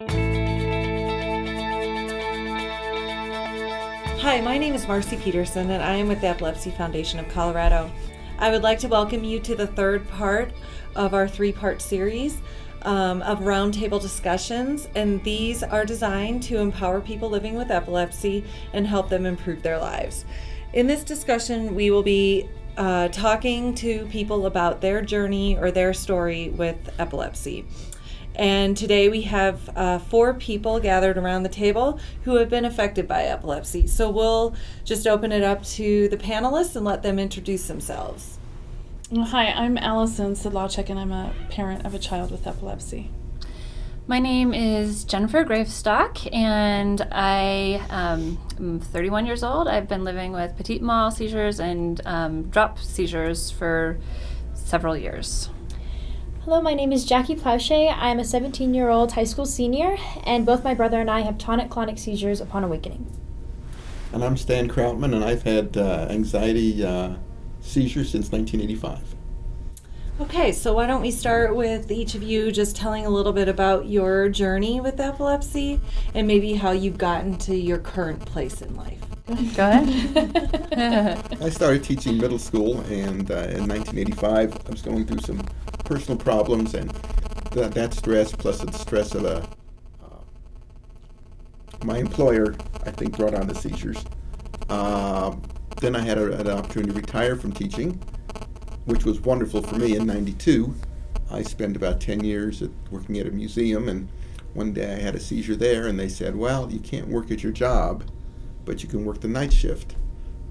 Hi, my name is Marcee Peterson, and I am with the Epilepsy Foundation of Colorado. I would like to welcome you to the third part of our three-part series of roundtable discussions, and these are designed to empower people living with epilepsy and help them improve their lives. In this discussion, we will be talking to people about their journey or their story with epilepsy. And today we have 4 people gathered around the table who have been affected by epilepsy. So we'll just open it up to the panelists and let them introduce themselves. Hi, I'm Allison Sidlawczyk, and I'm a parent of a child with epilepsy. My name is Jennifer Gravestock, and I am 31 years old. I've been living with petit mal seizures and drop seizures for several years. Hello, my name is Jackie Plowshay. I am a 17-year-old high school senior, and both my brother and I have tonic-clonic seizures upon awakening. And I'm Stan Krautman, and I've had anxiety seizures since 1985. Okay, so why don't we start with each of you just telling a little bit about your journey with epilepsy and maybe how you've gotten to your current place in life. Go ahead. I started teaching middle school, and in 1985 I was going through some personal problems, and that stress plus the stress of my employer, I think, brought on the seizures. Then I had an opportunity to retire from teaching, which was wonderful for me. In '92, I spent about 10 years working at a museum, and one day I had a seizure there, and they said, well, you can't work at your job, but you can work the night shift.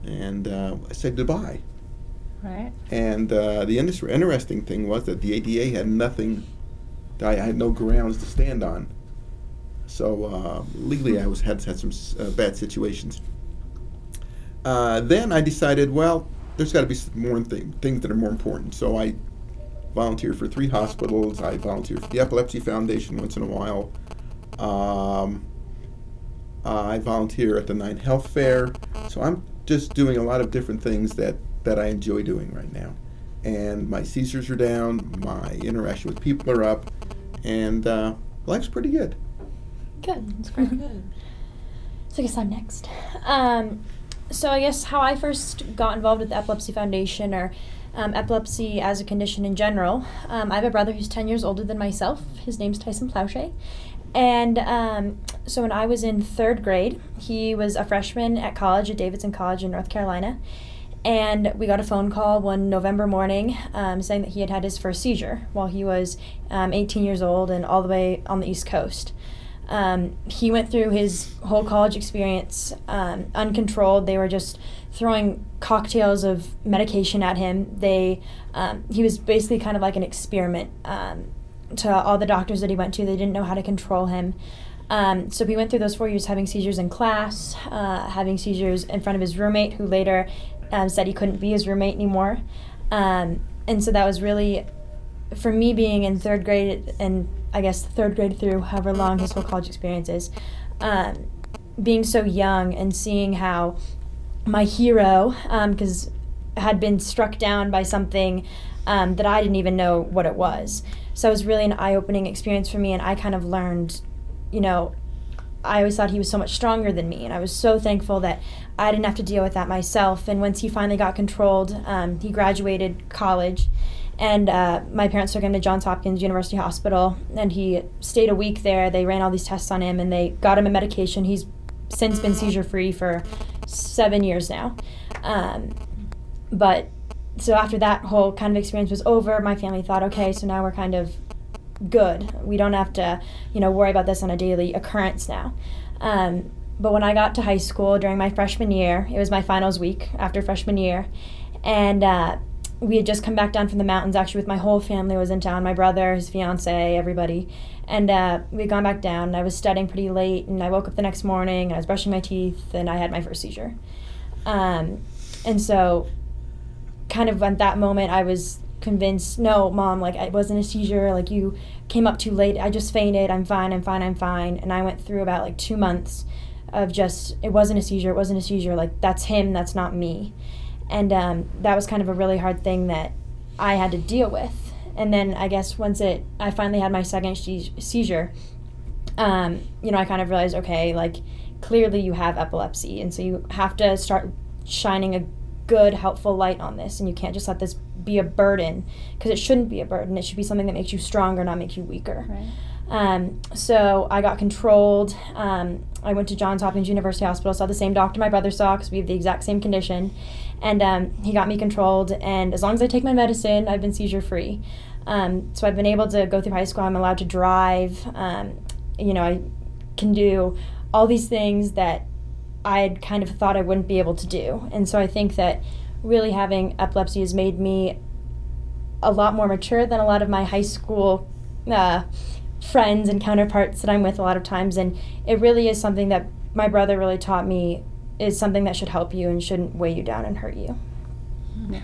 And I said goodbye. Right. And the interesting thing was that the ADA had nothing, I had no grounds to stand on. So legally I had some bad situations. Then I decided, well, there's got to be some more things that are more important. So I volunteered for 3 hospitals. I volunteered for the Epilepsy Foundation once in a while. I volunteer at the 9 Health Fair. So I'm just doing a lot of different things that I enjoy doing right now. And my seizures are down, my interaction with people are up, and life's pretty good. Good, that's great. Good. So I guess I'm next. So I guess how I first got involved with the Epilepsy Foundation, or epilepsy as a condition in general. I have a brother who's 10 years older than myself. His name's Tyson Plowshay. And so when I was in 3rd grade, he was a freshman at college, at Davidson College in North Carolina. And we got a phone call one November morning saying that he had had his first seizure while he was 18 years old and all the way on the East Coast. He went through his whole college experience uncontrolled. They were just throwing cocktails of medication at him. He was basically kind of like an experiment to all the doctors that he went to. They didn't know how to control him. So he went through those 4 years having seizures in class, having seizures in front of his roommate, who later said he couldn't be his roommate anymore. And so that was really, for me, being in 3rd grade, and I guess 3rd grade through however long his whole college experience is, being so young and seeing how my hero, because had been struck down by something that I didn't even know what it was. So it was really an eye-opening experience for me, and I kind of learned, I always thought he was so much stronger than me, and I was so thankful that I didn't have to deal with that myself. And once he finally got controlled, he graduated college, and my parents took him to Johns Hopkins University Hospital, and he stayed a week there. They ran all these tests on him, and they got him a medication. He's since been seizure-free for 7 years now. But so after that whole kind of experience was over, my family thought, okay, so now we're kind of good. We don't have to, worry about this on a daily occurrence now. But when I got to high school during my freshman year, it was my finals week after freshman year, and we had just come back down from the mountains. Actually, with my whole family was in town, my brother, his fiance, everybody. And we had gone back down, and I was studying pretty late, and I woke up the next morning, and I was brushing my teeth, and I had my first seizure. And so kind of at that moment, I was convinced, no, Mom, it wasn't a seizure, you came up too late, I just fainted, I'm fine. And I went through about 2 months of just, it wasn't a seizure, that's him, that's not me. And that was kind of a really hard thing that I had to deal with. And then I guess once I finally had my second seizure, I kind of realized, okay, like, clearly you have epilepsy, and so you have to start shining a good, helpful light on this, and you can't just let this be a burden, because it shouldn't be a burden. It should be something that makes you stronger, not make you weaker. Right. So I got controlled. I went to Johns Hopkins University Hospital, saw the same doctor my brother saw, because we have the exact same condition, and he got me controlled, and as long as I take my medicine, I've been seizure-free. So I've been able to go through high school. I'm allowed to drive. I can do all these things that I'd kind of thought I wouldn't be able to do. And so I think that really having epilepsy has made me a lot more mature than a lot of my high school friends and counterparts that I'm with a lot of times. And it really is something that my brother really taught me is something that should help you and shouldn't weigh you down and hurt you. Yeah.